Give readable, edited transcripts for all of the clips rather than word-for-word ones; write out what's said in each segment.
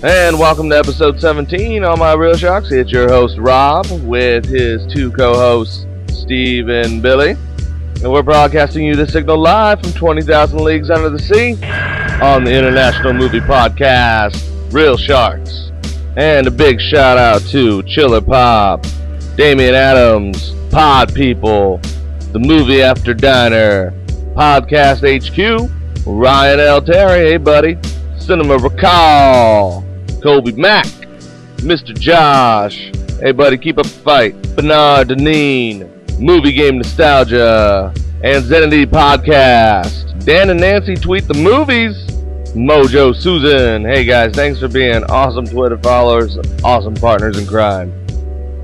And welcome to episode 17 on My Real Sharks. It's your host Rob with his two co-hosts Steve and Billy. And we're broadcasting you the signal live from 20,000 leagues under the sea on the International Movie Podcast, Real Sharks. And a big shout out to Chiller Pop, Damian Adams, Pod People, The Movie After Diner, Podcast HQ, Ryan L. Terry, hey buddy, Cinema Recall, Kobe Mack, Mr. Josh, hey buddy, keep up the fight, Bernard Deneen, Movie Game Nostalgia, and Zenity Podcast, Dan and Nancy Tweet the Movies, Mojo Susan, hey guys, thanks for being awesome Twitter followers, awesome partners in crime.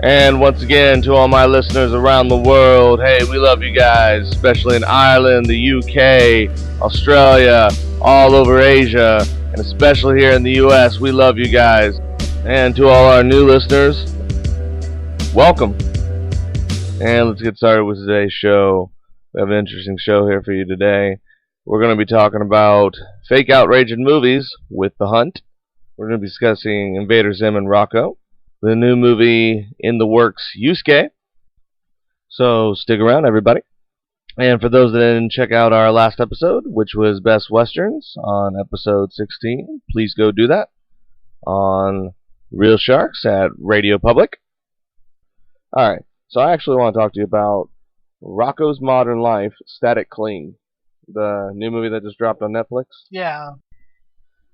And once again, to all my listeners around the world, hey, we love you guys, especially in Ireland, the UK, Australia, all over Asia, and especially here in the US, we love you guys. And to all our new listeners, welcome. And let's get started with today's show. We have an interesting show here for you today. We're going to be talking about fake outrage in movies with The Hunt. We're going to be discussing Invader Zim and Rocko. The new movie in the works, Yasuke. So stick around, everybody. And for those that didn't check out our last episode, which was Best Westerns on episode 16, please go do that on Real Sharks at Radio Public. Alright, so I actually want to talk to you about Rocko's Modern Life, Static Cling, the new movie that just dropped on Netflix. Yeah.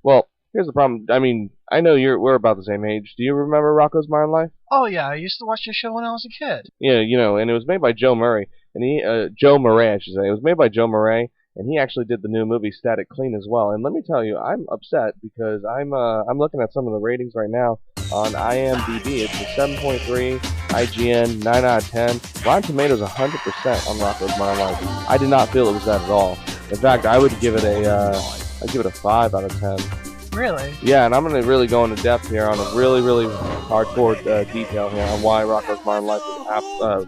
Well, here's the problem. I mean, I know we're about the same age. Do you remember Rocko's Modern Life? Oh yeah, I used to watch the show when I was a kid. Yeah, you know, and it was made by Joe Murray, and Joe Murray, I should say. It was made by Joe Murray, and he actually did the new movie Static Clean as well. And let me tell you, I'm upset because I'm looking at some of the ratings right now on IMDb. It's a 7.3, IGN 9 out of 10, Rotten Tomatoes 100% on Rocko's Modern Life. I did not feel it was that at all. In fact, I would give it a 5 out of 10. Really? Yeah, and I'm going to really go into depth here on a really, really hardcore detail here on why Rocko's Modern Life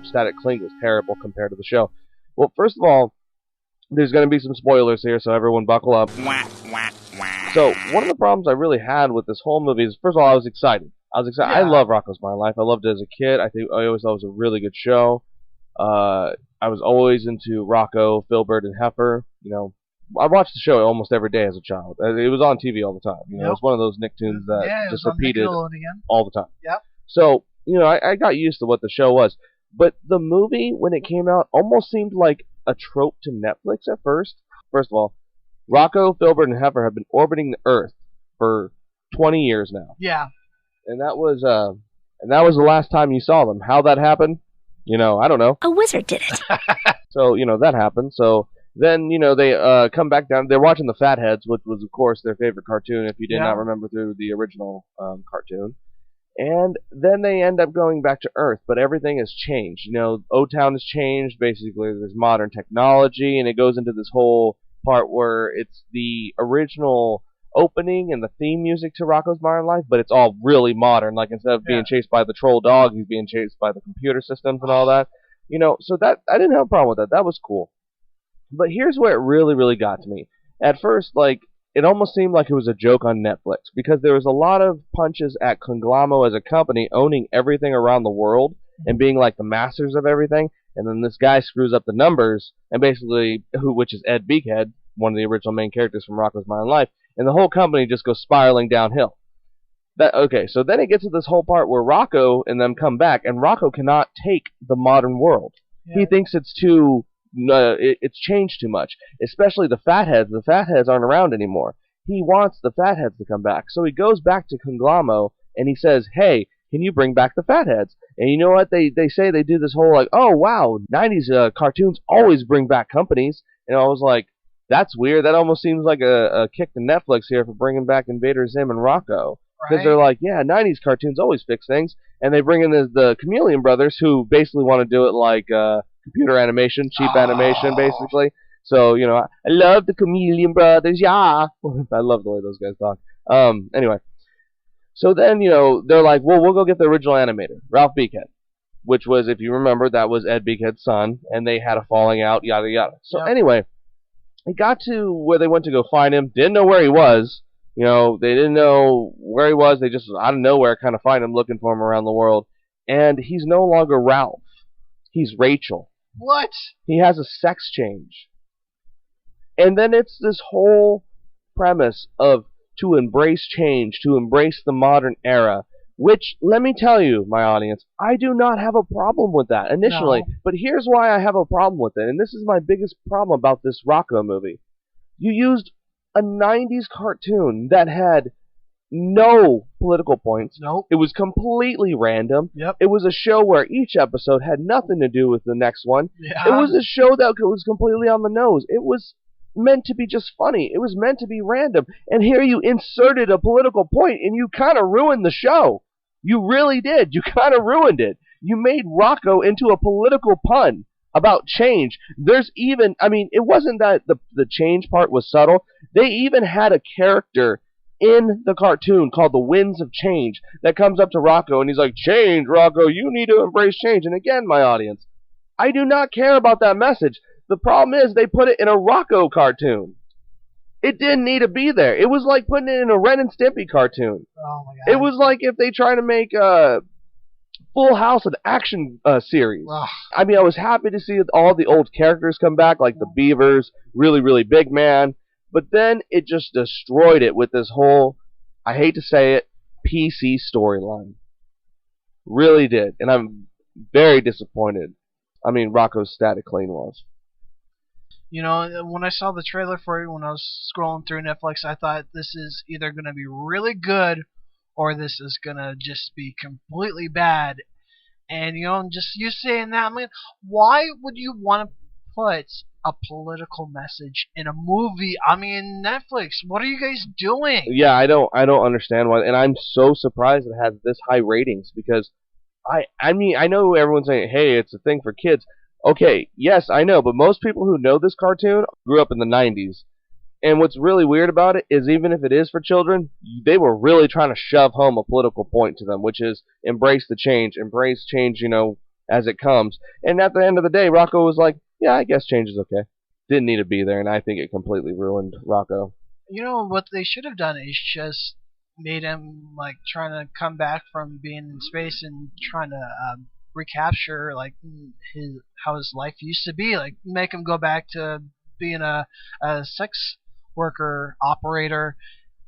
Static Cling was terrible compared to the show. Well, first of all, there's going to be some spoilers here, so everyone buckle up. So, one of the problems I really had with this whole movie is, first of all, I was excited. Yeah. I love Rocko's Modern Life. I loved it as a kid. I always thought it was a really good show. I was always into Rocko, Filbert, and Heifer. You know, I watched the show almost every day as a child. It was on TV all the time. You know, It was one of those Nicktoons that just repeated all the time. Yep. So, you know, I got used to what the show was. But the movie, when it came out, almost seemed like a trope to Netflix at first. First of all, Rocko, Filbert, and Heifer have been orbiting the Earth for 20 years now. Yeah. And that was the last time you saw them. How that happened, you know, I don't know. A wizard did it. So, you know, that happened. So then, you know, they come back down. They're watching the Fatheads, which was, of course, their favorite cartoon, if you did not remember through the original cartoon. And then they end up going back to Earth, but everything has changed. You know, O-Town has changed. Basically, there's modern technology, and it goes into this whole part where it's the original opening and the theme music to Rocko's Modern Life, but it's all really modern. Like, instead of being chased by the troll dog, he's being chased by the computer systems and all that. You know, so that I didn't have a problem with that. That was cool. But here's where it really, really got to me. At first, like, it almost seemed like it was a joke on Netflix, because there was a lot of punches at Conglamo as a company owning everything around the world and being like the masters of everything, and then this guy screws up the numbers, and basically, which is Ed Beakhead, one of the original main characters from Rocko's Modern Life, and the whole company just goes spiraling downhill. So then it gets to this whole part where Rocko and them come back, and Rocko cannot take the modern world. Yeah. He thinks it's too... it's changed too much, especially the Fatheads. The Fatheads aren't around anymore. He wants the Fatheads to come back, so he goes back to Conglamo and he says, "Hey, can you bring back the Fatheads?" And you know what? They say they do this whole like, "Oh wow, 90s cartoons always bring back companies," and I was like, that's weird. That almost seems like a kick to Netflix here for bringing back Invader Zim and Rocko. Because they're like, yeah, 90s cartoons always fix things, and they bring in the Chameleon Brothers, who basically want to do it like computer animation, cheap animation, basically. So, you know, I love the Chameleon Brothers, yeah. I love the way those guys talk. Anyway. So then, you know, they're like, well, we'll go get the original animator, Ralph Beakhead. Which was, if you remember, that was Ed Beakhead's son, and they had a falling out, yada yada. So anyway, it got to where they went to go find him, didn't know where he was, You know, they didn't know where he was. They just, out of nowhere, kind of find him, looking for him around the world. And he's no longer Ralph. He's Rachel. What? He has a sex change. And then it's this whole premise of to embrace change, to embrace the modern era, which, let me tell you, my audience, I do not have a problem with that initially. No. But here's why I have a problem with it, and this is my biggest problem about this Rocko movie. You used a 90s cartoon that had no political points. Nope. It was completely random. Yep. It was a show where each episode had nothing to do with the next one. Yeah. It was a show that was completely on the nose. It was meant to be just funny. It was meant to be random. And here you inserted a political point, and you kind of ruined the show. You really did. You kind of ruined it. You made Rocko into a political pun about change. There's even, I mean, it wasn't that the change part was subtle. They even had a character in the cartoon called the Winds of Change that comes up to Rocko, and he's like, "Change, Rocko, you need to embrace change." And again, my audience, I do not care about that message. The problem is they put it in a Rocko cartoon. It didn't need to be there. It was like putting it in a Ren and Stimpy cartoon. Oh my God. It was like if they try to make Full House an action series. Ugh. I mean, I was happy to see all the old characters come back, like the Beavers, really, really big man. But then it just destroyed it with this whole, I hate to say it, PC storyline. Really did. And I'm very disappointed. I mean, Rocko's Static Clean was. You know, when I saw the trailer for it, when I was scrolling through Netflix, I thought this is either going to be really good or this is going to just be completely bad. And, you know, just you saying that, I mean, why would you want to put a political message in a movie? I mean, Netflix, what are you guys doing? Yeah, I don't understand why, and I'm so surprised it has this high ratings because I mean, I know everyone's saying, "Hey, it's a thing for kids." Okay, yes, I know, but most people who know this cartoon grew up in the 90s. And what's really weird about it is even if it is for children, they were really trying to shove home a political point to them, which is embrace the change, you know, as it comes. And at the end of the day, Rocko was like, "Yeah, I guess change is okay." Didn't need to be there, and I think it completely ruined Rocko. You know, what they should have done is just made him, like, trying to come back from being in space and trying to recapture, like, how his life used to be. Like, make him go back to being a sex worker operator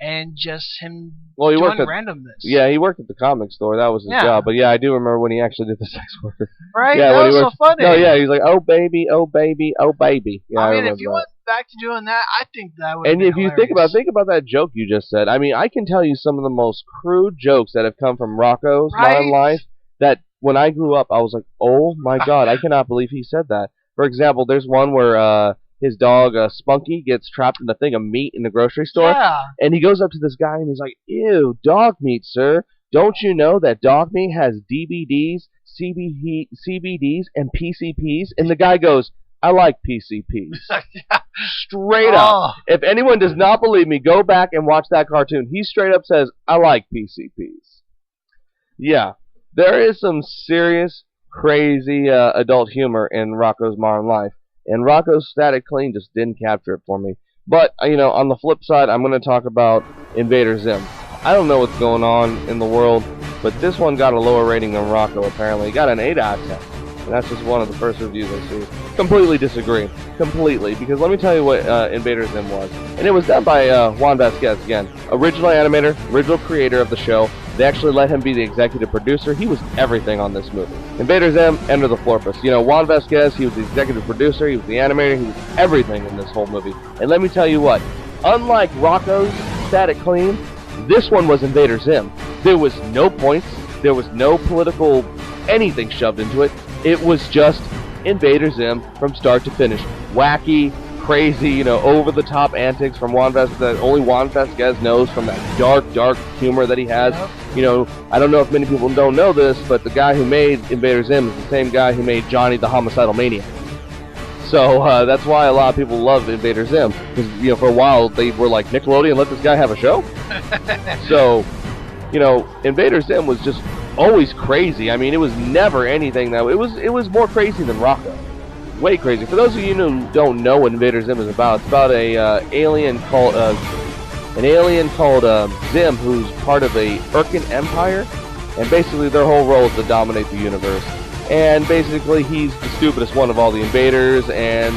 and just him Well, he doing worked at randomness. Yeah, he worked at the comic store. That was his job. But yeah, I do remember when he actually did the sex worker. Right? Yeah, that was so funny. No, yeah, he's like, "Oh baby, oh baby, oh baby." Yeah, I mean, remember if you that. went back to doing that, I think that would. And if you hilarious. think about that joke you just said, I mean, I can tell you some of the most crude jokes that have come from Rocko's modern life that when I grew up, I was like, "Oh my God, I cannot believe he said that." For example, there's one where his dog Spunky gets trapped in a thing of meat in the grocery store, and he goes up to this guy and he's like, "Ew, dog meat, sir. Don't you know that dog meat has DBDs, CBDs, and PCPs?" And the guy goes, "I like PCPs." Straight up. If anyone does not believe me, go back and watch that cartoon. He straight up says, "I like PCPs." Yeah, there is some serious, crazy adult humor in Rocko's Modern Life. And Rocko's Static Clean just didn't capture it for me. But, you know, on the flip side, I'm going to talk about Invader Zim. I don't know what's going on in the world, but this one got a lower rating than Rocko, apparently. It got an 8 out of 10. And that's just one of the first reviews I see. Completely disagree. Completely. Because let me tell you what Invader Zim was. And it was done by Juan Vasquez, again. Original animator, original creator of the show. They actually let him be the executive producer. He was everything on this movie. Invader Zim, Enter the Florpus. You know, Juan Vasquez, he was the executive producer, he was the animator, he was everything in this whole movie. And let me tell you what, unlike Rocko's Static Clean, this one was Invader Zim. There was no points, there was no political anything shoved into it. It was just Invader Zim from start to finish. Wacky, crazy, you know, over-the-top antics from Juan Vasquez that only Juan Vasquez knows, from that dark humor that he has. Yep. You know, I don't know if many people don't know this, but the guy who made Invader Zim is the same guy who made Johnny the Homicidal Maniac. So that's why a lot of people love Invader Zim, because, you know, for a while they were like, Nickelodeon, let this guy have a show? So, you know, Invader Zim was just always crazy. I mean, it was never anything that it was more crazy than Rocko. Way crazy. For those of you who don't know what Invader Zim is about, it's about a alien called an alien called Zim, who's part of a Urkin empire, and basically their whole role is to dominate the universe. And basically he's the stupidest one of all the invaders, and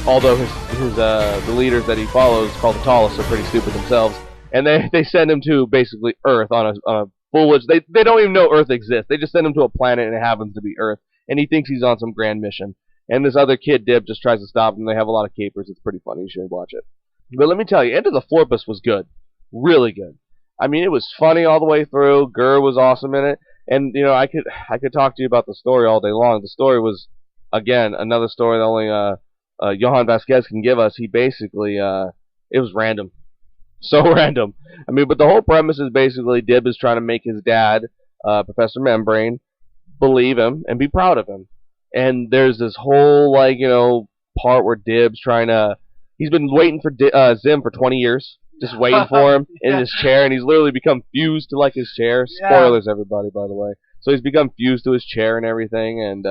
although the leaders that he follows, called the Tallest, are pretty stupid themselves, and they send him to basically Earth on a foolish, they don't even know Earth exists. They just send him to a planet and it happens to be Earth, and he thinks he's on some grand mission. And this other kid, Dib, just tries to stop him. They have a lot of capers. It's pretty funny. You should watch it. But let me tell you, Enter the Florpus was good. Really good. I mean, it was funny all the way through. Gurr was awesome in it. And, you know, I could talk to you about the story all day long. The story was, again, another story that only Johan Vasquez can give us. He basically, it was random. So random. I mean, but the whole premise is basically Dib is trying to make his dad, Professor Membrane, believe him and be proud of him. And there's this whole, like, you know, part where Dib's trying to... He's been waiting for Zim for 20 years, just waiting for him in his chair, and he's literally become fused to, like, his chair. Spoilers, everybody, by the way. So he's become fused to his chair and everything, and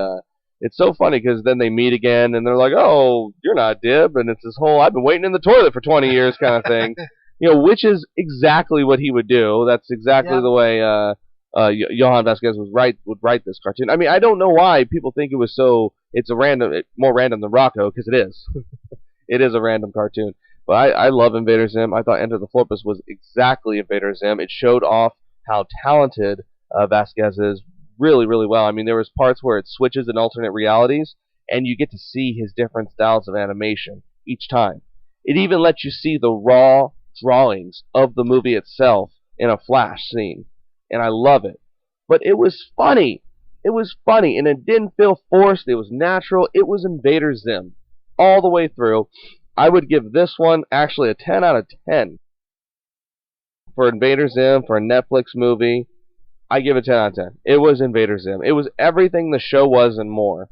it's so funny because then they meet again, and they're like, oh, you're not Dib, and it's this whole, I've been waiting in the toilet for 20 years kind of thing. You know, which is exactly what he would do. That's exactly the way Johan Vasquez would write this cartoon. I mean, I don't know why people think it was it's more random than Rocko, because it is. It is a random cartoon. But I love Invader Zim. I thought Enter the Florpus was exactly Invader Zim. It showed off how talented Vasquez is really, really well. I mean, there was parts where it switches in alternate realities, and you get to see his different styles of animation each time. It even lets you see the raw drawings of the movie itself in a flash scene. And I love it. But it was funny. It was funny, and it didn't feel forced. It was natural. It was Invader Zim all the way through. I would give this one actually a 10 out of 10. For Invader Zim, for a Netflix movie, I give it 10 out of 10. It was Invader Zim. It was everything the show was and more.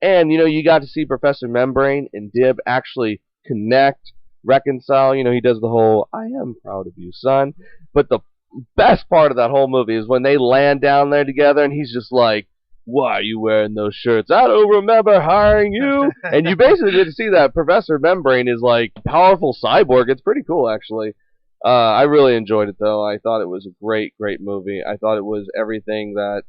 And, you know, you got to see Professor Membrane and Dib actually connect, reconcile. You know, he does the whole, I am proud of you, son. But the best part of that whole movie is when they land down there together and he's just like, why are you wearing those shirts? I don't remember hiring you. And you basically get to see that Professor Membrane is like a powerful cyborg. It's pretty cool, actually. I really enjoyed it, though. I thought it was a great, great movie. I thought it was everything that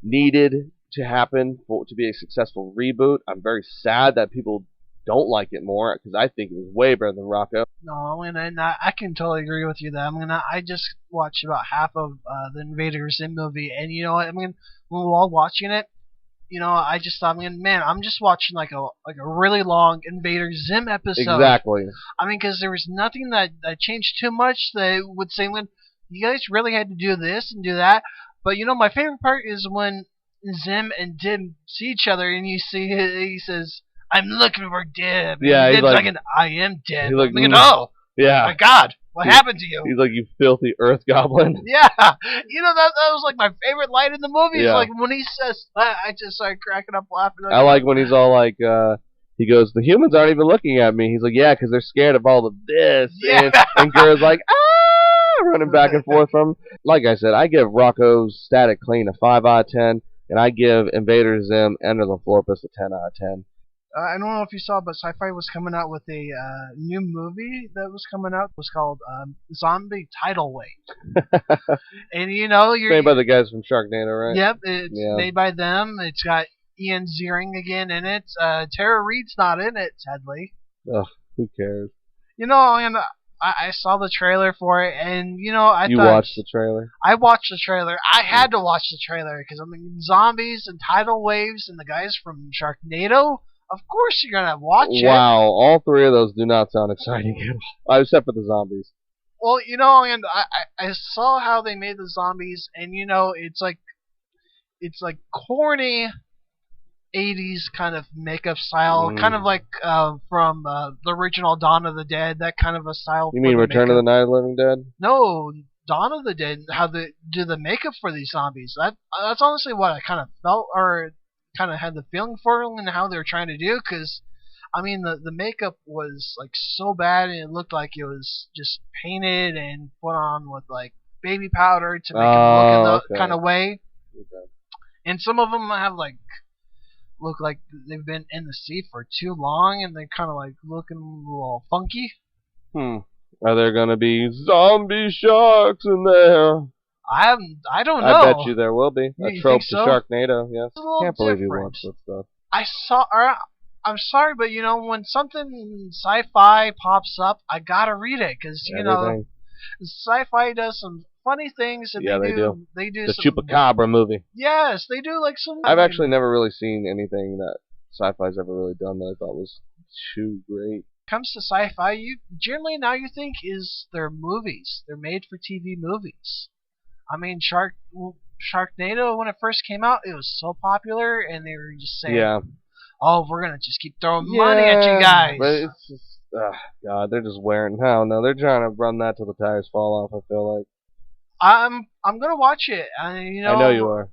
needed to happen to be a successful reboot. I'm very sad that people don't like it more, because I think it was way better than Rocko. No, I can totally agree with you there. I just watched about half of the Invader Zim movie, and you know what? When we were all watching it, you know, I just thought, man, I'm just watching like a really long Invader Zim episode. Exactly. I mean, because there was nothing that changed too much that would say, when you guys really had to do this and do that. But you know, my favorite part is when Zim and Dib see each other, and you see he says, I'm looking for Dib. Yeah, and he's Dib's like, I am Dib. He's like, oh, yeah. my God, what happened to you? He's like, you filthy Earth Goblin. Yeah, you know, that was like my favorite line in the movie. Yeah. Like when he says that, I just started cracking up laughing. I like when he's all like, he goes, the humans aren't even looking at me. He's like, yeah, because they're scared of all of this. Yeah. And Gurr's like, ah, running back and forth from him. Like I said, I give Rocko's Static Clean a 5 out of 10, and I give Invader Zim Enter the Florpus a 10 out of 10. I don't know if you saw, but Sci-Fi was coming out with a new movie that was coming out. It was called Zombie Tidal Wave. And you know, it's made by the guys from Sharknado, right? Yep, it's made by them. It's got Ian Ziering again in it. Tara Reid's not in it, sadly. Ugh, who cares? You know, and I saw the trailer for it, and you know, I thought... You watched the trailer? I watched the trailer. I had to watch the trailer, because zombies and tidal waves and the guys from Sharknado... Of course you're going to watch it. Wow, all three of those do not sound exciting at all, except for the zombies. Well, you know, and I saw how they made the zombies, and you know, it's like corny 80s kind of makeup style, kind of like from the original Dawn of the Dead, that kind of a style. You mean Return of the Night of the Living Dead? No, Dawn of the Dead, how they do the makeup for these zombies. That's honestly what I kind of felt, or kind of had the feeling for it, and how they were trying to do, because I mean the makeup was like so bad, and it looked like it was just painted and put on with like baby powder to make them look in the kind of way. Okay. And some of them have look like they've been in the sea for too long, and they're kind of like looking a little funky. Are there gonna be zombie sharks in there? I don't know. I bet you there will be. A trope so? to Sharknado, yes. Can't believe you different. watch that stuff. I'm sorry, but when something sci-fi pops up, I gotta read it, because sci-fi does some funny things, and they do. They do the some Chupacabra movie. Yes, they do like some. I've actually never really seen anything that sci-fi's ever really done that I thought was too great. Comes to sci-fi, you generally now you think is their movies. They're made for TV movies. I mean, Sharknado, when it first came out, it was so popular, and they were just saying, "Oh, we're gonna just keep throwing money at you guys." But it's just, God, they're just wearing. No, they're trying to run that till the tires fall off. I feel like. I'm gonna watch it. I know you are.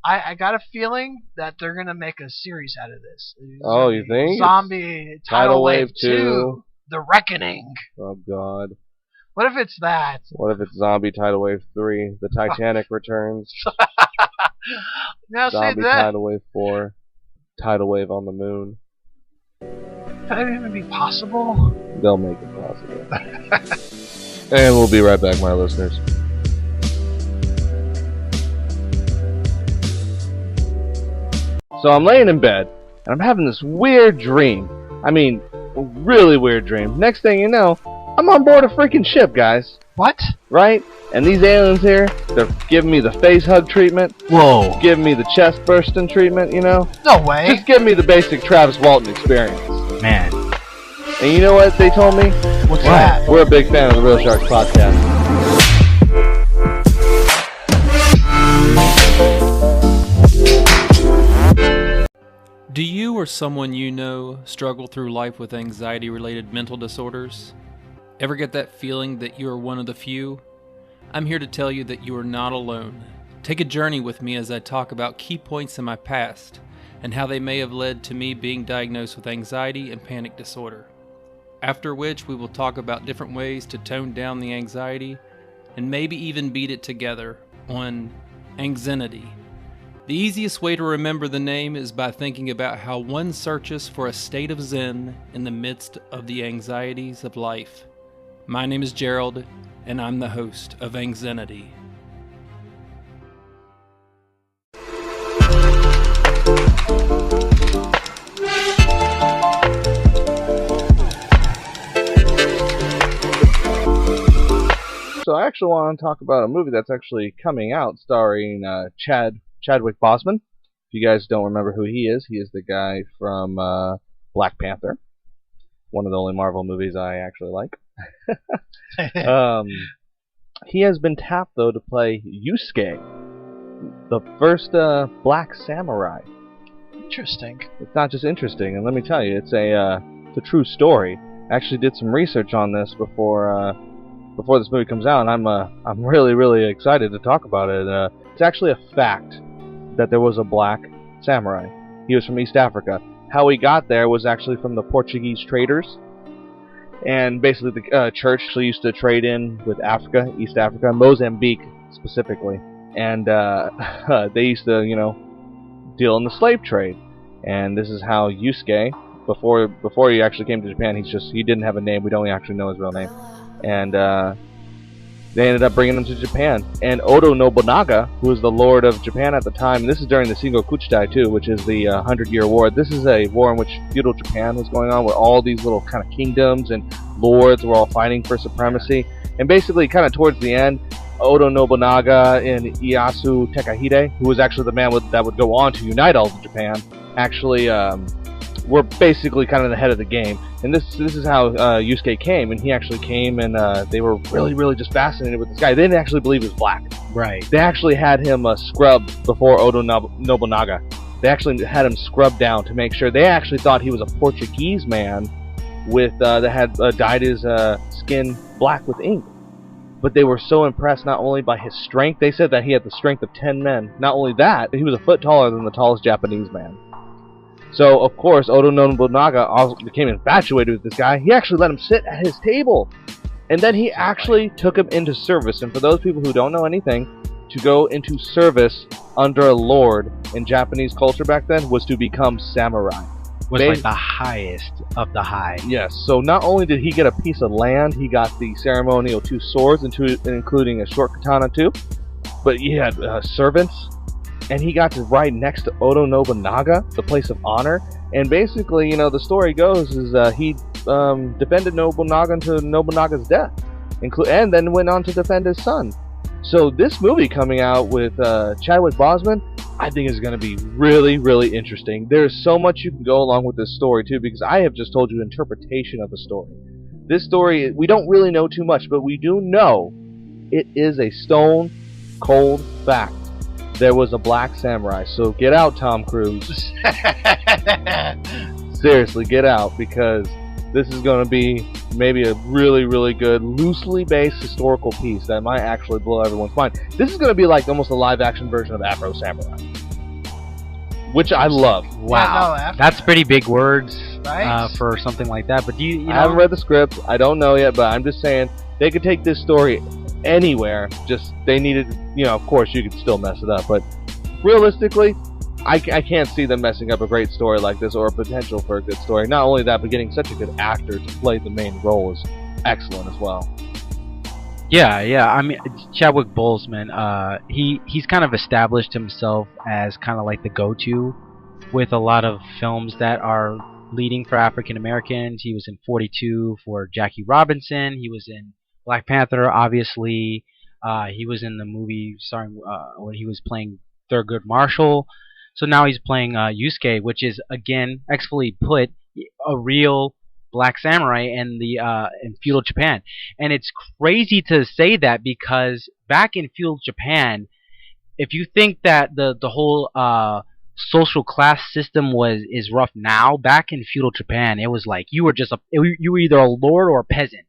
I got a feeling that they're gonna make a series out of this. Oh, you think? Zombie Tidal Wave 2, The Reckoning. Oh God. What if it's that? What if it's Zombie Tidal Wave 3, The Titanic Returns? Now Zombie say that. Tidal Wave 4, Tidal Wave on the Moon. Could that even be possible? They'll make it possible. And we'll be right back, my listeners. So I'm laying in bed, and I'm having this weird dream. I mean, a really weird dream. Next thing you know, I'm on board a freaking ship, guys. What? Right? And these aliens here, they're giving me the face hug treatment. Whoa. Giving me the chest bursting treatment, No way. Just give me the basic Travis Walton experience. Man. And you know what they told me? What's that? We're a big fan of the Real Sharks podcast. Do you or someone you know struggle through life with anxiety-related mental disorders? Ever get that feeling that you are one of the few? I'm here to tell you that you are not alone. Take a journey with me as I talk about key points in my past and how they may have led to me being diagnosed with anxiety and panic disorder. After which, we will talk about different ways to tone down the anxiety and maybe even beat it together on anxiety. The easiest way to remember the name is by thinking about how one searches for a state of zen in the midst of the anxieties of life. My name is Gerald, and I'm the host of Anxiety. So I actually want to talk about a movie that's actually coming out starring Chadwick Boseman. If you guys don't remember who he is the guy from Black Panther. One of the only Marvel movies I actually like. He has been tapped, though, to play Yasuke, the first black samurai. Interesting. It's not just interesting, and let me tell you, it's a true story. I actually did some research on this before this movie comes out, and I'm really excited to talk about it. It's actually a fact that there was a black samurai. He was from East Africa. How he got there was actually from the Portuguese traders. And basically the church used to trade in with Africa, East Africa, Mozambique specifically. And they used to, deal in the slave trade. And this is how Yasuke, before he actually came to Japan, he didn't have a name. We don't actually know his real name. And they ended up bringing him to Japan. And Oda Nobunaga, who was the lord of Japan at the time, and this is during the Sengoku too, which is the 100-year war. This is a war in which feudal Japan was going on, where all these little kind of kingdoms and lords were all fighting for supremacy. And basically, kind of towards the end, Oda Nobunaga and Ieyasu Takahide, who was actually the man that would go on to unite all of Japan, actually were basically kind of the head of the game. And this is how Yasuke came, and he actually came, and they were really just fascinated with this guy. They didn't actually believe he was black. Right. They actually had him scrubbed before Oda Nobunaga. They actually had him scrubbed down to make sure. They actually thought he was a Portuguese man that had dyed his skin black with ink. But they were so impressed not only by his strength, they said that he had the strength of 10 men. Not only that, he was a foot taller than the tallest Japanese man. So, of course, Oda Nobunaga also became infatuated with this guy. He actually let him sit at his table. And then he actually took him into service. And for those people who don't know anything, to go into service under a lord in Japanese culture back then was to become samurai. was like the highest of the high. Yes, so not only did he get a piece of land, he got the ceremonial 2 swords, including a short katana too, but he had servants, and he got to ride next to Oda Nobunaga, the place of honor, and basically, the story goes is he defended Nobunaga until Nobunaga's death, and then went on to defend his son. So this movie coming out with Chadwick Boseman, I think is going to be really, really interesting. There's so much you can go along with this story too, because I have just told you interpretation of the story. This story, we don't really know too much, but we do know it is a stone cold fact. There was a black samurai. So get out, Tom Cruise. Seriously, get out, because this is going to be maybe a really, really good, loosely based historical piece that might actually blow everyone's mind. This is going to be like almost a live-action version of Afro Samurai, which I love. Wow, yeah, no, that's pretty big words right? For something like that. But you know, I haven't read the script. I don't know yet, but I'm just saying they could take this story anywhere. Just they needed, of course you could still mess it up, but realistically, I can't see them messing up a great story like this, or a potential for a good story. Not only that, but getting such a good actor to play the main role is excellent as well. Yeah. I mean, Chadwick Boseman, he's kind of established himself as kind of like the go-to with a lot of films that are leading for African Americans. He was in 42 for Jackie Robinson. He was in Black Panther, obviously. He was in the movie starring when he was playing Thurgood Marshall. So now he's playing Yasuke, which is, again, expertly put, a real black samurai in feudal Japan. And it's crazy to say that, because back in feudal Japan, if you think that the whole social class system is rough now, back in feudal Japan, it was like you were either a lord or a peasant,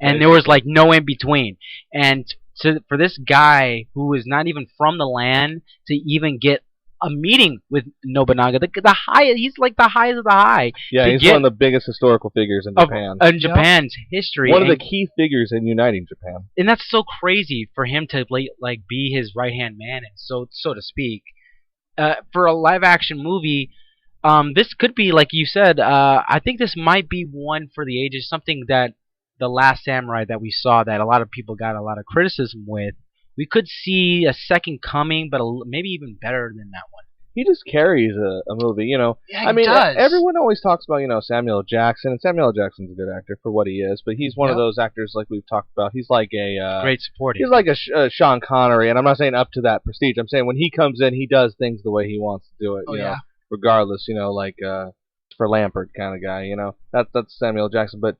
and there was like no in between. And for this guy who was not even from the land to even get a meeting with Nobunaga, he's like the highest of the high. Yeah, he's one of the biggest historical figures in Japan. In Japan's history. One of the key figures in uniting Japan. And that's so crazy for him to like be his right-hand man, and so to speak. For a live-action movie, this could be, like you said, I think this might be one for the ages, something that The Last Samurai that we saw that a lot of people got a lot of criticism with. We could see a second coming, but maybe even better than that one. He just carries a movie, Yeah, I mean, does. everyone always talks about, Samuel Jackson, and Samuel Jackson's a good actor for what he is, but he's one of those actors like we've talked about. He's like a great supporting. He's like a Sean Connery, and I'm not saying up to that prestige. I'm saying when he comes in, he does things the way he wants to do it. You know, regardless. Like for Lampard kind of guy. That's Samuel Jackson, but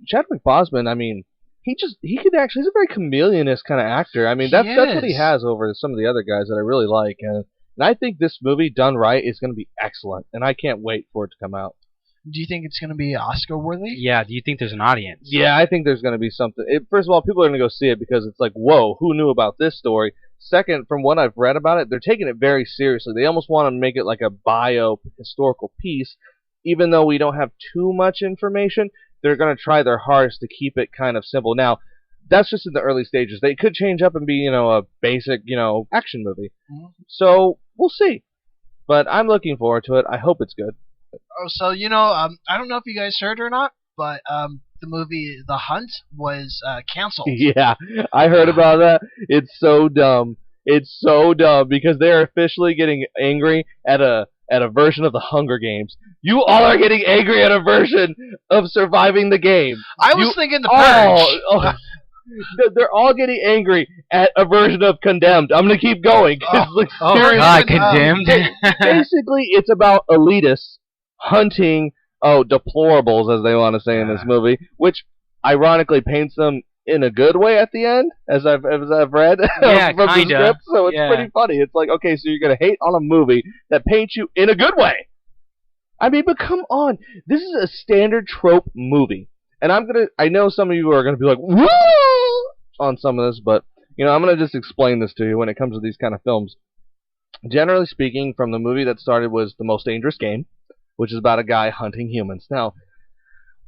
Chadwick Boseman. I mean, he could actually. He's a very chameleonist kind of actor. I mean, that's what he has over some of the other guys that I really like, and I think this movie done right is going to be excellent, and I can't wait for it to come out. Do you think it's going to be Oscar worthy? Yeah. Do you think there's an audience? Yeah, I think there's going to be something. First of all, people are going to go see it because it's like, whoa, who knew about this story? Second, from what I've read about it, they're taking it very seriously. They almost want to make it like a historical piece, even though we don't have too much information. They're going to try their hardest to keep it kind of simple. Now, that's just in the early stages. They could change up and be, a basic, action movie. Mm-hmm. So we'll see. But I'm looking forward to it. I hope it's good. Oh, so I don't know if you guys heard or not, but the movie The Hunt was canceled. Yeah, I heard about that. It's so dumb. It's so dumb because they're officially getting angry at a version of the Hunger Games. You all are getting angry at a version of Surviving the Game. I was thinking The Purge. They're all getting angry at a version of Condemned. I'm going to keep going. God, Condemned. Basically, it's about elitists hunting, deplorables, as they want to say in this movie, which ironically paints them in a good way at the end, as I've read from the script. So it's pretty funny. It's like, okay, so you're going to hate on a movie that paints you in a good way. I mean, but come on. This is a standard trope movie. And I know some of you are going to be like, woo! On some of this, but, I'm going to just explain this to you when it comes to these kind of films. Generally speaking, from the movie that started was The Most Dangerous Game, which is about a guy hunting humans. Now,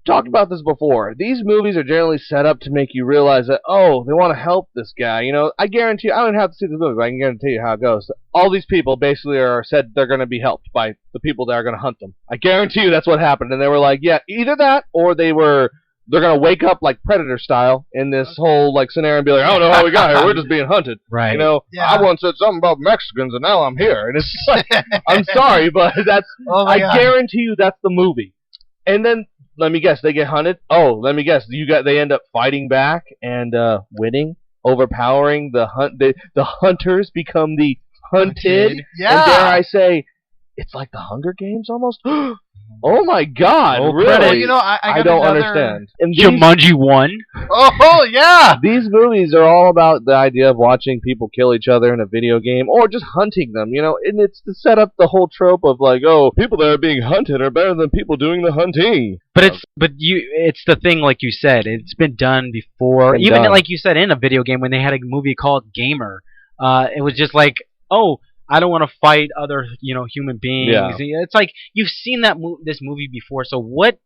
talked about this before. These movies are generally set up to make you realize that, oh, they want to help this guy. You know, I guarantee you, I don't have to see this movie, but I can guarantee you how it goes. All these people basically are said they're going to be helped by the people that are going to hunt them. I guarantee you that's what happened. And they were like, yeah, either that or they're going to wake up like Predator style in this whole like scenario and be like, I don't know how we got here. We're just being hunted. Right. You know, I once said something about Mexicans and now I'm here. And it's like, I'm sorry, but that's, I guarantee you that's the movie. And then, let me guess, they get hunted? Oh, let me guess, they end up fighting back and winning, overpowering the hunters become the hunted. Yeah. And dare I say, it's like the Hunger Games almost? Oh my God! Really? Well, you know, I don't understand. And Jumanji 1. Oh yeah! These movies are all about the idea of watching people kill each other in a video game, or just hunting them. You know, and it's to set up the whole trope of like, oh, people that are being hunted are better than people doing the hunting. But it's the thing, like you said, it's been done before. Even like you said, in a video game when they had a movie called Gamer, it was just like, oh, I don't want to fight other, human beings. Yeah. It's like you've seen this movie before. So what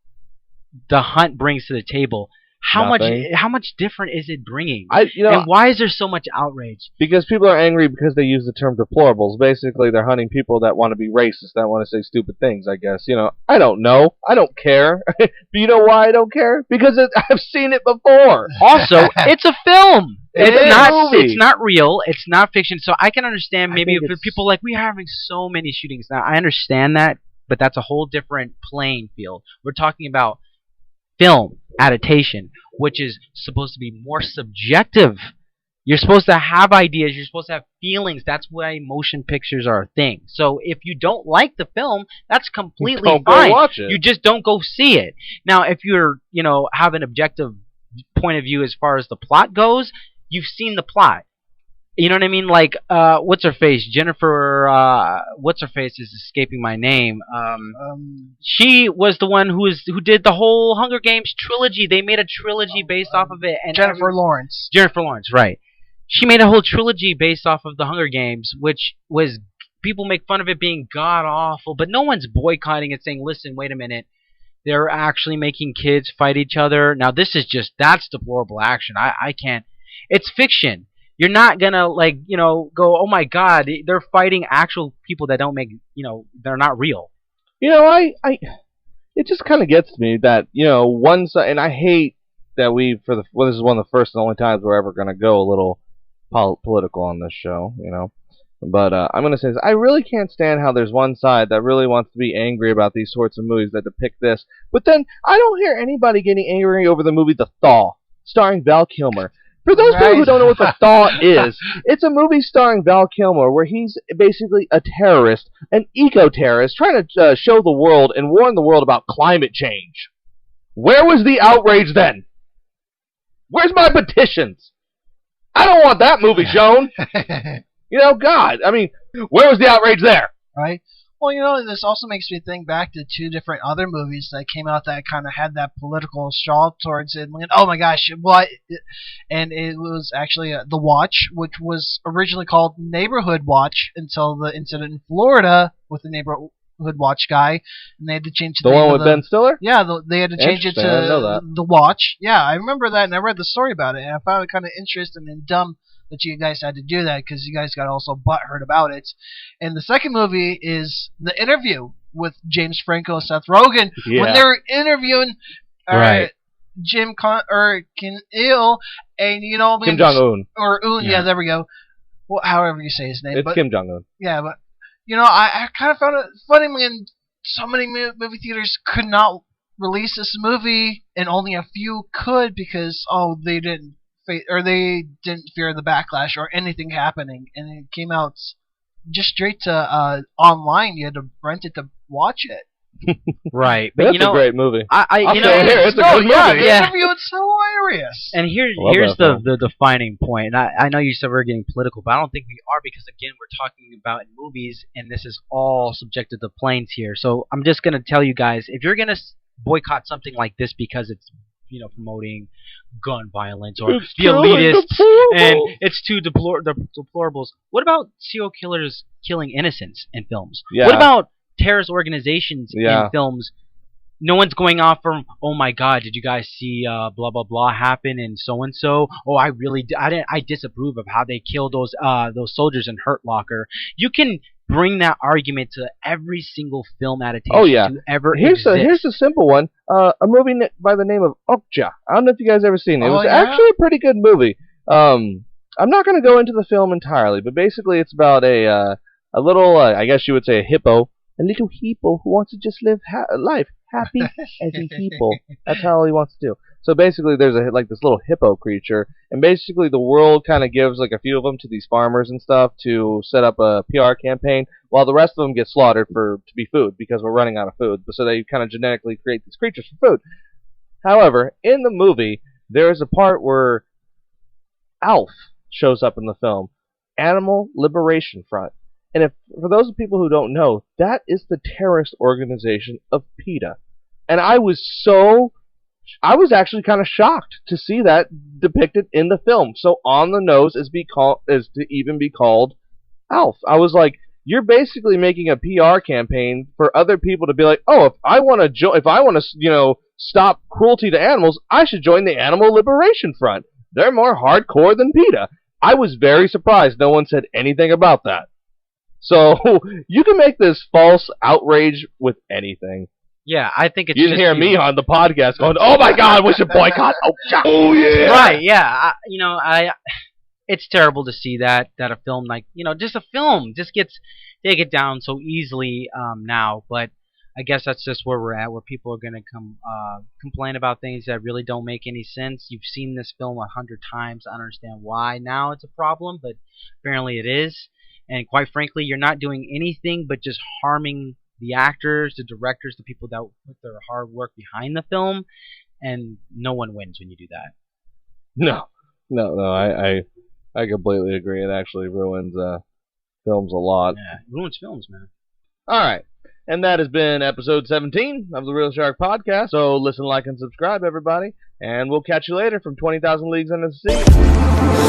the hunt brings to the table? How much different is it bringing? And why is there so much outrage? Because people are angry because they use the term deplorables. Basically, they're hunting people that want to be racist, that want to say stupid things. I guess I don't know. I don't care. But you know why I don't care? Because I've seen it before. Also, it's a film. It's not real. It's not fiction. So I can understand maybe if people like, we're having so many shootings now. I understand that, but that's a whole different playing field. We're talking about film adaptation, which is supposed to be more subjective. You're supposed to have ideas. You're supposed to have feelings. That's why motion pictures are a thing. So if you don't like the film, that's completely fine. Go watch it. You just don't go see it. Now, if you're, have an objective point of view as far as the plot goes, you've seen the plot. You know what I mean? Like, what's her face? Jennifer, what's her face is escaping my name. She was the one who did the whole Hunger Games trilogy. They made a trilogy based off of it. And Jennifer Lawrence. Jennifer Lawrence, right. She made a whole trilogy based off of the Hunger Games, which was, people make fun of it being god-awful, but no one's boycotting it saying, listen, wait a minute. They're actually making kids fight each other. Now, that's deplorable action. I can't. It's fiction. You're not gonna go, oh my God, they're fighting actual people that don't make, they're not real. It just kind of gets to me that, one side, and I hate that this is one of the first and only times we're ever gonna go a little political on this show, But I'm gonna say this: I really can't stand how there's one side that really wants to be angry about these sorts of movies that depict this, but then I don't hear anybody getting angry over the movie The Thaw, starring Val Kilmer. For those people who don't know what The Thaw is, it's a movie starring Val Kilmer where he's basically a terrorist, an eco-terrorist, trying to show the world and warn the world about climate change. Where was the outrage then? Where's my petitions? I don't want that movie shown. God, I mean, where was the outrage there? Right. Well, this also makes me think back to two different other movies that came out that kind of had that political straw towards it. Oh my gosh, what? And it was actually The Watch, which was originally called Neighborhood Watch until the incident in Florida with the Neighborhood Watch guy, and they had to change the name one with Ben Stiller. Yeah, they had to change it to The Watch. Yeah, I remember that, and I read the story about it, and I found it kind of interesting and dumb that you guys had to do that because you guys got also butthurt about it. And the second movie is The Interview with James Franco and Seth Rogen. Yeah. When they're interviewing Kim Il and Kim Jong-un or Un, yeah, there we go. Well, however you say his name. It's Kim Jong-un. Yeah, but I kind of found it funny when so many movie theaters could not release this movie and only a few could because they didn't fear the backlash or anything happening, and it came out just straight to online. You had to rent it to watch it. Right, but that's a great movie. It's a good movie. The Interview, it's hilarious. And here's the defining point. And I know you said we're getting political, but I don't think we are because again we're talking about in movies, and this is all subjective to planes here. So I'm just gonna tell you guys, if you're gonna boycott something like this because it's promoting gun violence or the elitists and it's too deplorables. What about serial killers killing innocents in films? Yeah. What about terrorist organizations in films no one's going off from, oh my god, did you guys see blah blah blah happen and so and so? Oh, I disapprove of how they killed those soldiers in Hurt Locker. You can bring that argument to every single film adaptation to ever exist. Here's a simple one. A movie by the name of Okja. I don't know if you guys ever seen it. It was actually a pretty good movie. I'm not going to go into the film entirely, but basically it's about a little, I guess you would say a hippo, a little hippo who wants to just live life happy as a hippo. That's all he wants to do. So basically there's this little hippo creature, and basically the world kind of gives like a few of them to these farmers and stuff to set up a PR campaign, while the rest of them get slaughtered to be food because we're running out of food. So they kind of genetically create these creatures for food. However, in the movie, there is a part where ALF shows up in the film, Animal Liberation Front. And for those people who don't know, that is the terrorist organization of PETA. And I was actually kind of shocked to see that depicted in the film. So on the nose is to even be called ALF. I was like, you're basically making a PR campaign for other people to be like, oh, if I want to stop cruelty to animals, I should join the Animal Liberation Front. They're more hardcore than PETA. I was very surprised no one said anything about that. So you can make this false outrage with anything. Yeah, I think it's. You didn't hear me on the podcast going, "Oh my God, we should boycott." Oh yeah. Right? Yeah. It's terrible to see that a film just a film just gets taken down so easily now. But I guess that's just where we're at, where people are gonna complain about things that really don't make any sense. You've seen this film 100 times. I don't understand why now it's a problem, but apparently it is. And quite frankly, you're not doing anything but just harming the actors, the directors, the people that put their hard work behind the film, and no one wins when you do that. No, I completely agree. It actually ruins films a lot. Yeah, it ruins films, man. All right. And that has been episode 17 of the Real Shark Podcast. So listen, like, and subscribe, everybody. And we'll catch you later from 20,000 Leagues Under the Sea.